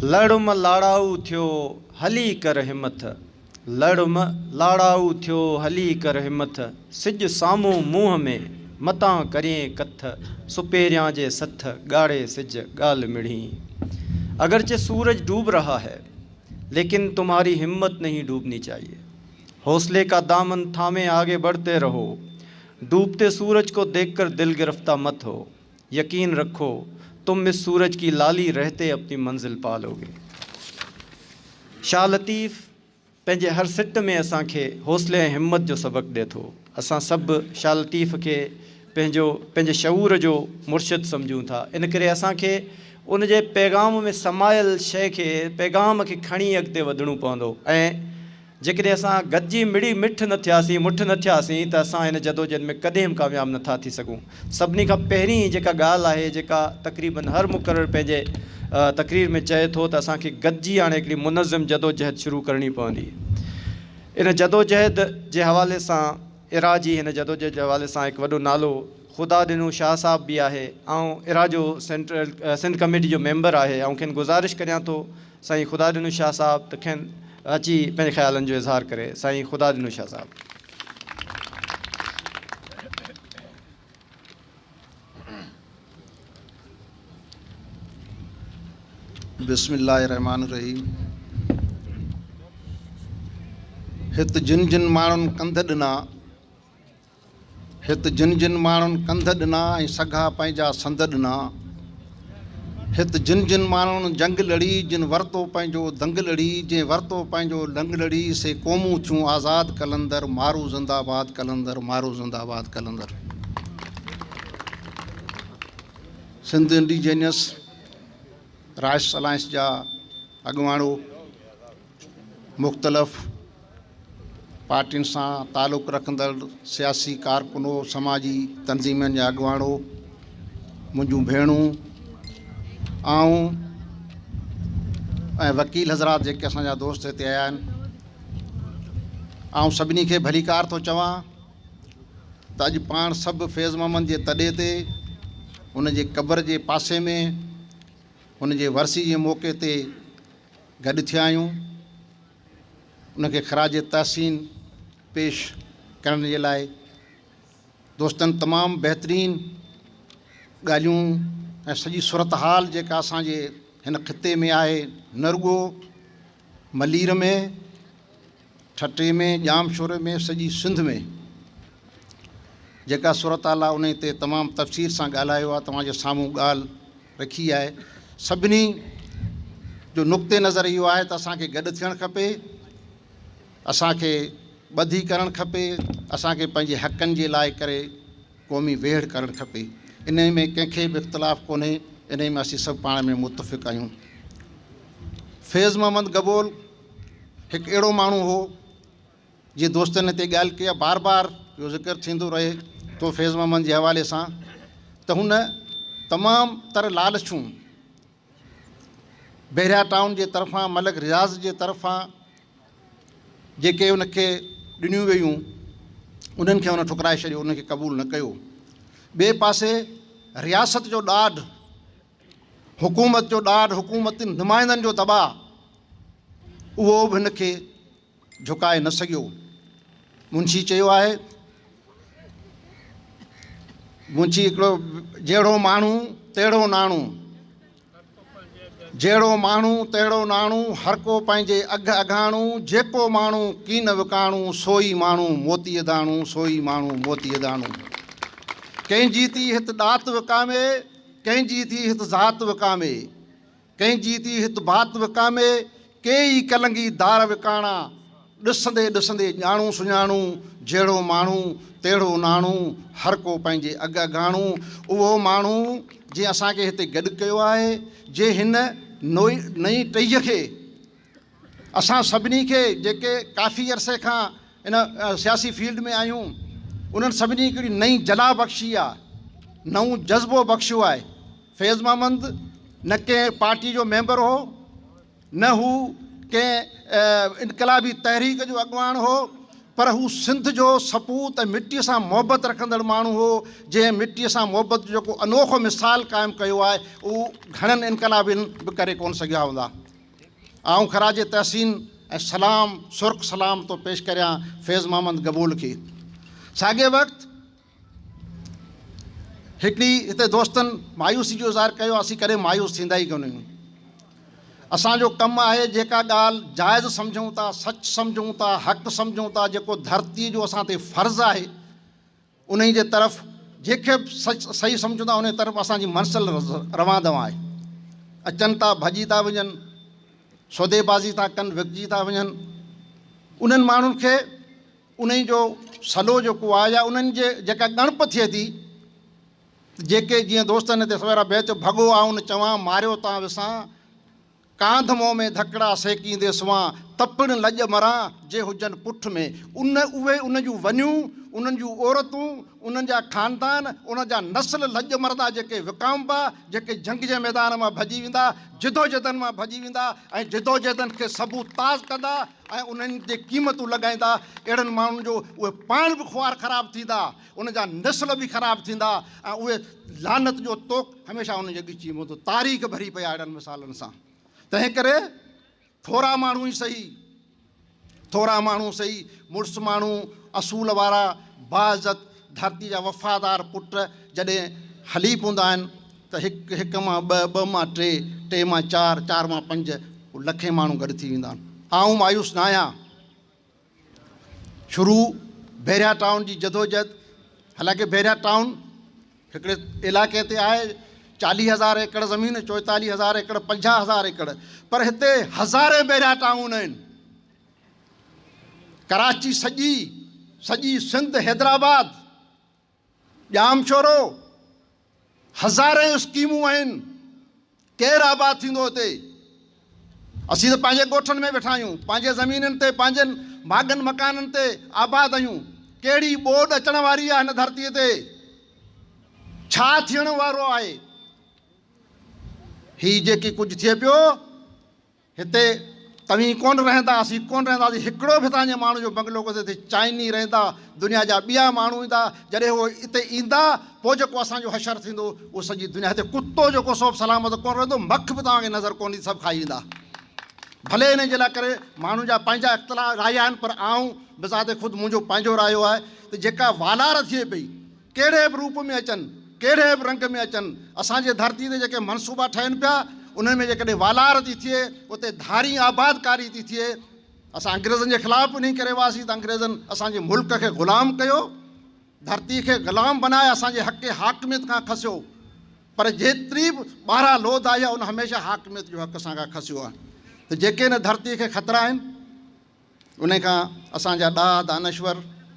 लड़म लाड़ाऊ थियो हली कर हिमथ, लड़म लाड़ाऊ थियो हली कर हिमथ, सिज साम्हूं मुंहं में मतां करें कथ, सुपेरियां जे सथ गाड़े सिज गाल मिढ़ी। अगरचे सूरज डूब रहा है लेकिन तुम्हारी हिम्मत नहीं डूबनी चाहिए। हौसले का दामन थामे आगे बढ़ते रहो। डूबते सूरज को देखकर दिल गिरफ्तार मत हो। यकीन रखो तुम इस सूरज की लाली रहते अपनी मंजिल पालोगे। शाह लतीफ़ पंहिंजे हर सिट में असांखे हौसले ऐं हिम्मत जो सबक़ ॾिए थो। असां सभु शाह लतीफ़ खे पंहिंजे शऊर जो मुर्शिद सम्झूं था। इन करे असांखे उन जे पैगाम में समायल शइ खे पैगाम खे खणी अॻिते वधिणो पवंदो। ऐं जेकॾहिं असां गॾिजी मिड़ी मुठ न थियासीं त असां हिन जदोजहद में कॾहिं बि कामयाबु नथा थी सघूं। सभिनी खां पहिरीं जेका ॻाल्हि आहे, जेका तक़रीबन हर मुक़रर पंहिंजे तक़रीर में चए थो, त असांखे गॾिजी हाणे हिकिड़ी मुनज़्ज़म जदोजहद शुरू करणी पवंदी। इन जदोजहद जे हवाले सां इरा जी हिन जदोजहद जे हवाले सां हिकु वॾो नालो ख़ुदा ॾिनो शाह साहब बि आहे ऐं इरा जो सिंध कमेटी जो मेंबर आहे। ऐं खेनि गुज़ारिश करियां थो साईं ख़ुदा ॾिनो शाह साहब त खेनि अची पंहिंजे ख़्यालनि जो इज़हार करे। साईं ख़ुदा ॾिनो शाह साहब। बिस्मिल्लाहिर्रहमानिर्रहीम। हित जिन जिन माण्हुनि कंध ॾिना, हित जिन जिन माण्हुनि कंध ॾिना ऐं सघा पंहिंजा संद ॾिना, हित जिन जिन माण्हुनि जंग लड़ी जिन वरितो पंहिंजो दंग लड़ी, जंहिं वरितो पंहिंजो लंग लड़ी, से क़ौमूं थियूं आज़ाद कलंदर, मारू ज़िंदाबाद कलंदर, मारू ज़िंदाबाद कलंदर। सिंध इंडिजेनियस राइट्स अलायंस जा अॻुवाणो, मुख़्तलिफ़ पार्टियुनि सां तालुक़ु रखंदड़ सियासी कारकुनो, समाजी तंज़ीमुनि जा अॻुवाणो, मुंहिंजूं भेणूं ऐं वकील हज़रात जेके असांजा दोस्त हिते आया आहिनि, सभिनी खे भलीकार थो चवां त अॼु पाण सभु फैज़ मोहम्मद जे तॾे ते, उन जे क़बर जे पासे में, उन जे वरसी जे मौक़े ते गॾु थिया आहियूं। उनखे ख़राज तहसीन पेश करण जे लाइ दोस्तनि तमामु बहितरीनु ॻाल्हियूं ऐं सॼी सूरत हाल जेका असांजे हिन ख़िते में आहे, न रुॻो मलीर में, ठटे में, जामशोरे में, सॼी सिंध में जेका सूरत हाल आहे, उन ते तमामु तफ़सील सां ॻाल्हायो आहे, तव्हांजे साम्हूं ॻाल्हि रखी आहे। सभिनी जो नुक़्ते नज़र इहो आहे त असांखे गॾु थियणु खपे, असांखे ॿधी करणु खपे, असांखे पंहिंजे हक़नि जे लाइ करे क़ौमी वेड़ करणु खपे। इन में कंहिंखे बि इख़्तिलाफ़ु कोन्हे, इन में असीं सभु पाण में मुतफ़िक़ आहियूं। फैज़ मोहम्मद गबोल हिकु अहिड़ो माण्हू हो, जीअं दोस्तनि हिते ॻाल्हि कई आहे, बार बार इहो ज़िक्र थींदो रहे तो फैज़ मोहम्मद जे हवाले सां, त हुन तमामु तर लालचूं बहिरिया टाउन जे तरफ़ां, मलिक रियाज़ जे तरफ़ां जेके उनखे ॾिनियूं वेयूं, उन्हनि खे हुन ठुकराए छॾियो, उनखे क़बूल न कयो। ॿिए पासे रियासत जो ॾाढ, हुकूमत जो ॾाढ, हुकूमती नुमाइंदनि जो दॿाउ, उहो बि हिनखे झुकाए न सघियो। मुंशी चयो आहे, मुंशी हिकिड़ो, जहिड़ो माण्हू तहिड़ो नाणू, जहिड़ो माण्हू तहिड़ो नाणू, हर को पंहिंजे अघ अघाणू, जेको माण्हू कीन विकाणू, सोई माण्हू मोतीअ दाणू, सोई माण्हू मोतीअ दाणू। कंहिंजी थी हित ॾात विकामे, कंहिंजी थी हित ज़ात विकामे, कंहिंजी थी हित भात विकामे, केई कलंगी दार विकाणा, ॾिसंदे ॾिसंदे ॼाणू सुञाणू, जहिड़ो माण्हू तहिड़ो नाणू, हर को पंहिंजे अघ अघाणू। उहो माण्हू जीअं असांखे हिते गॾु कयो आहे, जे हिन नई टईअ खे असां सभिनी खे जेके काफ़ी अरसे खां इन सियासी फील्ड में आहियूं, उन्हनि सभिनी हिकिड़ी नई जला बख़्शी आहे, नओं जज़्बो बख़्शियो आहे। फैज़ मोहम्मद न कंहिं पार्टी जो मेंबर हो, न हू कंहिं इनक़लाबी तहरीक जो अॻुवान हो, पर हू सिंध जो सपूत ऐं मिटीअ सां मुहबत रखंदड़ माण्हू हो, जंहिं मिटीअ सां मुहबत जो जेको अनोखो मिसाल क़ाइमु कयो आहे, उहो घणनि इनक़लाबियुनि बि करे कोन सघिया हूंदा। आऊं खराज तहसीन ऐं सलाम सुर्ख सलाम तो पेश करियां फैज़ मोहम्मद गबूल खे। साॻे वक़्तु हिकिड़ी हिते दोस्तनि मायूसी जो इज़हार कयो, असीं कॾहिं मायूस थींदा ई कोन आहियूं। असांजो कमु आहे जेका ॻाल्हि जाइज़ सम्झूं था, सच सम्झूं था, हक़ सम्झूं था, जेको धरतीअ जो असां ते फ़र्ज़ु आहे, उन जे तरफ़ जंहिंखे सच सही सम्झूं था उन तरफ़ असांजी मंज़िल रवां दवां आहे। अचनि था भॼी था वञनि, सौदेबाज़ी था कनि, विकिजी था वञनि, उन्हनि माण्हुनि खे उन जो सलो जेको आहे या उन्हनि जे जेका ॻणप थिए थी, जेके जीअं दोस्तनि हिते सवेरा बैत भॻो आहे उन चवां मारियो तव्हां विसां, कांध मोह में धकड़ा सेकींदे सुवां, तपण लॼ मरां जे हुजनि पुठ में। उहे उन जूं वञूं, उन्हनि जूं औरतूं, उन्हनि जा ख़ानदान, उन जा नस्ल लॼ मरदा जेके विकामबा, जेके जंग जे मैदान मां भॼी वेंदा, जिदोजहदनि मां भॼी वेंदा ऐं जिदोजहदनि खे सबूत ताज़ कंदा ऐं उन्हनि जे क़ीमतूं लॻाईंदा। अहिड़नि माण्हुनि जो उहे पाण बि ख़्वार ख़राबु थींदा, उन जा नस्ल बि ख़राबु थींदा ऐं उहे लानत जो तोक हमेशह उन जे ॻिची वेंदो। तारीख़ भरी पई आहे अहिड़नि मिसालनि सां। तंहिं करे थोरा माण्हू ई सही, थोरा माण्हू सही, मुड़ुसु माण्हू असूल वारा बाइज़त धरती जा वफ़ादार पुट जॾहिं हली पवंदा आहिनि त हिकु मां ॿ मां टे, टे मां चारि, चारि मां पंज, लखे माण्हू गॾु थी वेंदा आहिनि। आऊं मायूस न आहियां। शुरू बैरिया टाउन जी जदोजहद, हालांकि बैरिया टाउन हिकिड़े इलाइक़े ते आहे, 40,000 एकड़ ज़मीन, 44,000 एकड़, 50,000 एकड़, पर हिते हज़ारे बैरिया टाउन आहिनि। कराची सॼी सिंध, हैदराबाद, जामशोरो, हज़ारे स्कीमूं आहिनि। केरु आबाद थींदो हिते? असीं त पंहिंजे ॻोठनि में वेठा आहियूं, पंहिंजे ज़मीननि ते, पंहिंजनि माॻनि मकाननि ते आबाद आहियूं। कहिड़ी ॿोॾ अचण वारी आहे हिन धरतीअ ते? छा थियण वारो आहे? हीउ जेकी कुझु थिए पियो हिते, तव्हीं कोन रहंदा, असीं कोन रहंदासीं, हिकिड़ो बि तव्हांजे माण्हू जो बंगलो कोन थिए। चाइनी रहंदा, दुनिया जा ॿिया माण्हू ईंदा, जॾहिं उहो हिते ईंदा पोइ जेको असांजो हशर थींदो उहो सॼी दुनिया। हिते कुतो जेको सोभ सलामत कोन रहंदो, मख बि तव्हांखे नज़र कोन ईंदी, सभु खाई ईंदा। भले इन जे लाइ करे माण्हुनि जा पंहिंजा इख़्तिलाफ़ राय आहिनि, पर आऊं बिज़ाते ख़ुदि मुंहिंजो पंहिंजो रायो आहे त जेका वालार थिए पई, कहिड़े बि रूप में अचनि, कहिड़े बि रंग में अचनि, असांजे धरती ते जेके मनसूबा ठहनि पिया उन्हनि में जेकॾहिं वालार थी थिए, उते धारी आबादकारी थी थिए। असां अंग्रेज़नि जे ख़िलाफ़ु इन करे वियासीं त अंग्रेज़नि असांजे मुल्क खे ग़ुलाम कयो, धरती खे ग़ुलाम बनाए, असांजे हक़ हाकमियत खां खसियो। पर जेतिरी बि ॿारहं लोध आई आहे उन हमेशह हाकमियत जो हक़ असां खां खसियो आहे। त जेके हिन धरतीअ खे ख़तरा आहिनि उन खां असांजा ॾाह दानश्वर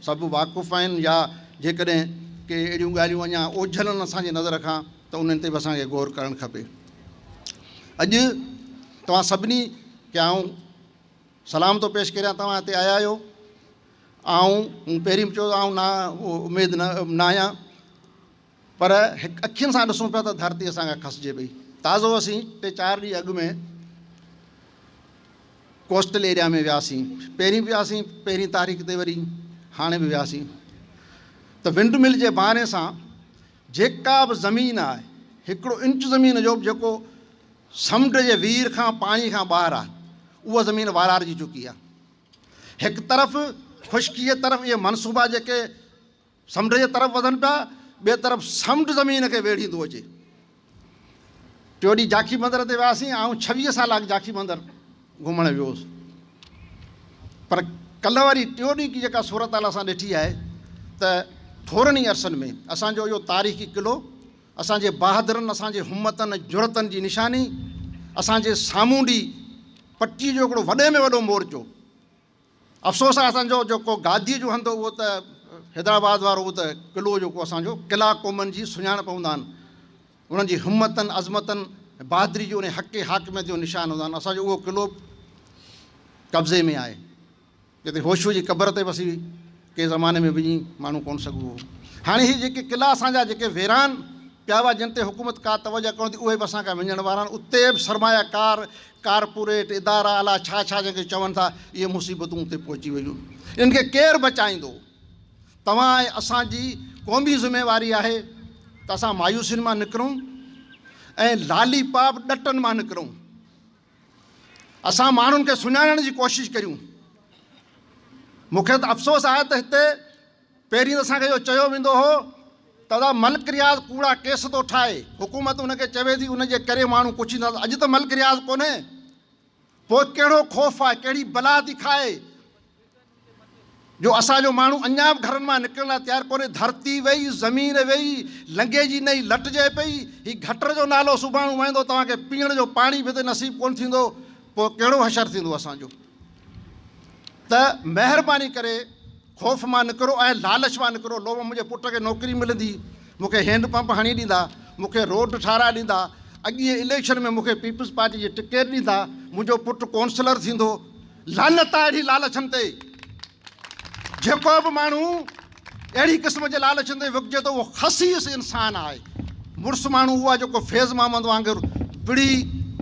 सभु वाक़ुफ़ु आहिनि, या जेकॾहिं के अहिड़ियूं ॻाल्हियूं अञा ओझलनि असांजे नज़र खां त उन्हनि ते बि असांखे गौर करणु खपे। अॼु तव्हां सभिनी खे आऊं सलाम थो पेश करियां, तव्हां हिते आया आहियो। मूं पहिरीं बि चयो आऊं उमेदु न आहियां, पर हिकु अखियुनि सां ॾिसूं पिया त धरती असांखां खसिजे पई। ताज़ो असीं 3-4 ॾींहं अॻु में कोस्टल एरिया में वियासीं, पहिरीं बि वियासीं, पहिरीं तारीख़ ते वरी हाणे बि वियासीं। त विंड मिल जे बहाने सां जेका बि ज़मीन आहे, हिकिड़ो इंच ज़मीन जो बि जेको समुंड जे वीर खां पाणी खां ॿाहिरि आहे, उहा ज़मीन वारारजी चुकी आहे। हिकु तरफ़ ख़ुश्की जे तरफ़ इहे मनसूबा जेके समुंड जे तरफ़ वधनि पिया, ॿिए तरफ़ समुंड ज़मीन खे वेढ़ींदो अचे। टियों ॾींहुं जाखी मंदर ते वियासीं, 26 साल अॻु जाखी मंदर घुमणु वियो हुउसि, पर कल्ह वरी टियों ॾींहं की जेका सूरत हाल असां ॾिठी आहे त थोरनि ई अरसनि में असांजो इहो तारीख़ी क़िलो, असांजे बहादुरनि, असांजे हिमतनि, जुरतनि जी निशानी, असांजे सामूंडी पटीअ जो हिकिड़ो वॾे में वॾो मोर्चो। अफ़सोस आहे असांजो जेको गादीअ जो हंधि उहो त हैदराबाद वारो, उहो त क़िलो जेको असांजो क़िला क़ौमनि जी सुञाणप हूंदा आहिनि, उन्हनि जी हिमतनि, अज़मतनि, बहादुरी जो, उन हक़ हाकमियत जो निशान हूंदा आहिनि। असांजो उहो क़िलो कब्ज़े में आहे, जिते होशू जी क़बर ते बि के ज़माने में वञी माण्हू कोन सघो हो। हाणे हीअ जेके क़िला असांजा जेके वेरान पिया हुआ, जिन ते हुकूमत का तवजो कोन थी, उहे बि असांखां वञण वारा आहिनि। उते बि सरमायाकार, कारपोरेट इदारा अला छा जंहिंखे चवनि था, इहे मुसीबतूं उते पहुची वियूं। इन्हनि खे केरु बचाईंदो? तव्हां ऐं असांजी क़ौमी ज़िमेवारी आहे त असां मायूसियुनि मां निकिरूं ऐं लाली पाप ॾटनि मां निकिरूं। असां माण्हुनि खे सुञाणण जी कोशिशि करियूं। मूंखे त अफ़सोस आहे त हिते पहिरीं त असांखे इहो चयो वेंदो हो त मलिक रियाज़ कूड़ा केस थो ठाहे, हुकूमत हुनखे चवे थी उनजे करे माण्हू कुझु न। अॼु त मलिक रियाज़ कोन्हे, पोइ कहिड़ो ख़ौफ़ आहे, कहिड़ी बला थी खाए जो असांजो माण्हू अञा बि घरनि मां निकिरण लाइ तयारु कोन्हे। धरती वेई, ज़मीन वेई, लंघे जी नई लटिजे पई, हीउ गटर जो नालो सुभाणे वहंदो, तव्हांखे पीअण जो पाणी बि त नसीबु कोन्ह थींदो, पोइ कहिड़ो हशर थींदो असांजो। त महिरबानी करे ख़ौफ़ मां निकिरो ऐं लालच मां निकिरो। लोभ, मुंहिंजे पुट खे नौकिरी मिलंदी, मूंखे हैंड पंप हणी ॾींदा, मूंखे रोड ठाराए ॾींदा, अॻिए इलेक्शन में मूंखे पीपल्स पार्टी जी टिकट ॾींदा, मुंहिंजो पुटु काउंसलर थींदो। लानत आहे अहिड़ी लालचनि ते। जेको बि माण्हू अहिड़ी क़िस्म जे लालचनि ते विकिजे थो उहो ख़सीस इंसानु आहे। मुड़ुसु माण्हू उहो आहे जेको फैज़ मोहम्मद वांगुरु विड़ी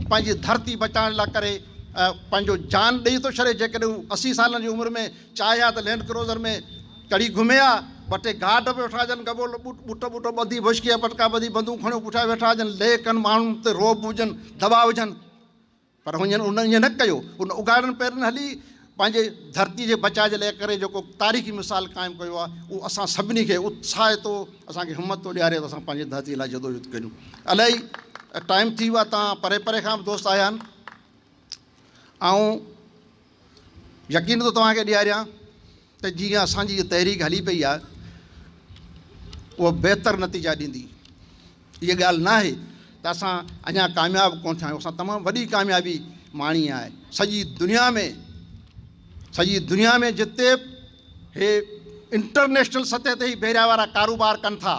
पंहिंजी धरती बचाइण लाइ करे पंहिंजो जान ॾेई थो छॾे। जेकॾहिं हू 80 सालनि जी उमिरि में चाहिया त लैंड क्रूज़र में कड़ी घुमे हा, ॿ टे गार्ड बि वेठा हुजनि, गबो ॿूट ॿधी बुशकिया पटका ॿधी बंदूक खणियो पुठियां वेठा हुजनि, ले कनि माण्हुनि ते रोब हुजनि, दॿा हुजनि, पर उन ईअं न कयो। उन उघाड़नि पेरनि हली पंहिंजे धरती जे बचाव जे लाइ करे जेको तारीख़ी मिसाल क़ाइमु कयो आहे, उहो असां सभिनी खे उत्साहे थो, असांखे हिमत थो ॾियारे त असां पंहिंजे धरती लाइ जदोजहद करियूं। इलाही टाइम थी वियो आहे, तव्हां परे परे खां बि दोस्त आया आहिनि, ऐं यकीन थो तव्हांखे ॾियारियां त जीअं असांजी इहा तहरीक हली पई आहे उहा बहितर नतीजा ॾींदी। इहा ॻाल्हि न आहे त असां अञा कामयाबु कोन थिया आहियूं, असां तमामु वॾी कामयाबी माणी आहे। सॼी दुनिया में जिते हे इंटरनेशनल सतह ते ई बहिरिया वारा कारोबार कनि था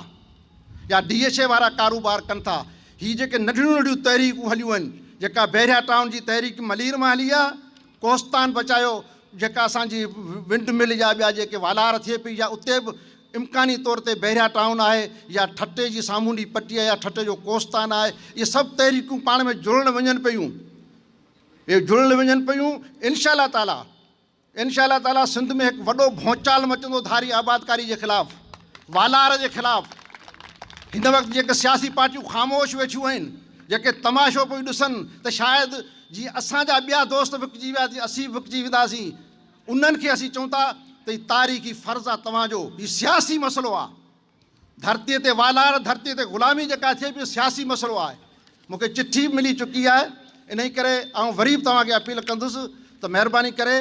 या DHA वारा कारोबार कनि था, हीअ जेके नंढियूं नंढियूं तहरीकूं हलियूं आहिनि, जेका बहिरिया टाउन जी तहरीक मलीर मां हली आहे, कोस्तान बचायो, जेका असांजी विंड मिल या ॿिया जेके वालार थिए पई, या उते बि इम्कानी तौर ते बहिरिया टाउन आहे, या ठटे जी सामूंडी पट्टी आहे, या ठटे जो कोस्तान आहे, इहे सभु तहरीकूं पाण में जुड़ण वञनि पियूं। इहे जुड़ण वञनि पियूं। इनशा ताला सिंध में हिकु वॾो भौचाल मचंदो धारी आबादकारी जे ख़िलाफ़ु, वालार जे ख़िलाफ़ु। हिन वक़्तु जेके सियासी पार्टियूं ख़ामोश वेठियूं आहिनि, जेके तमाशो पियूं ॾिसनि त शायदि जीअं असांजा ॿिया दोस्त विकिजी वियासीं, असीं विकिजी वेंदासीं, उन्हनि खे असीं चऊं था त हीउ तारीख़ी फ़र्ज़ु आहे तव्हांजो, हीउ सियासी मसइलो आहे। धरतीअ ते वालार, धरतीअ ते ग़ुलामी जेका थिए पई, सियासी मसइलो आहे। मूंखे चिठी मिली चुकी आहे, इन करे आउं वरी बि तव्हांखे अपील कंदुसि त महिरबानी करे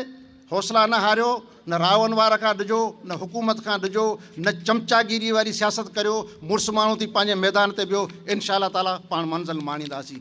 हौसला न हारियो, न रावण वार खां ॾिजो, न हुकूमत खां ॾिजो, न चमचागिरी वारी सियासत करियो। मुड़ुसु माण्हू थी पंहिंजे मैदान ते वियो, इनशा ताला पाण मंज़िल माणींदासीं।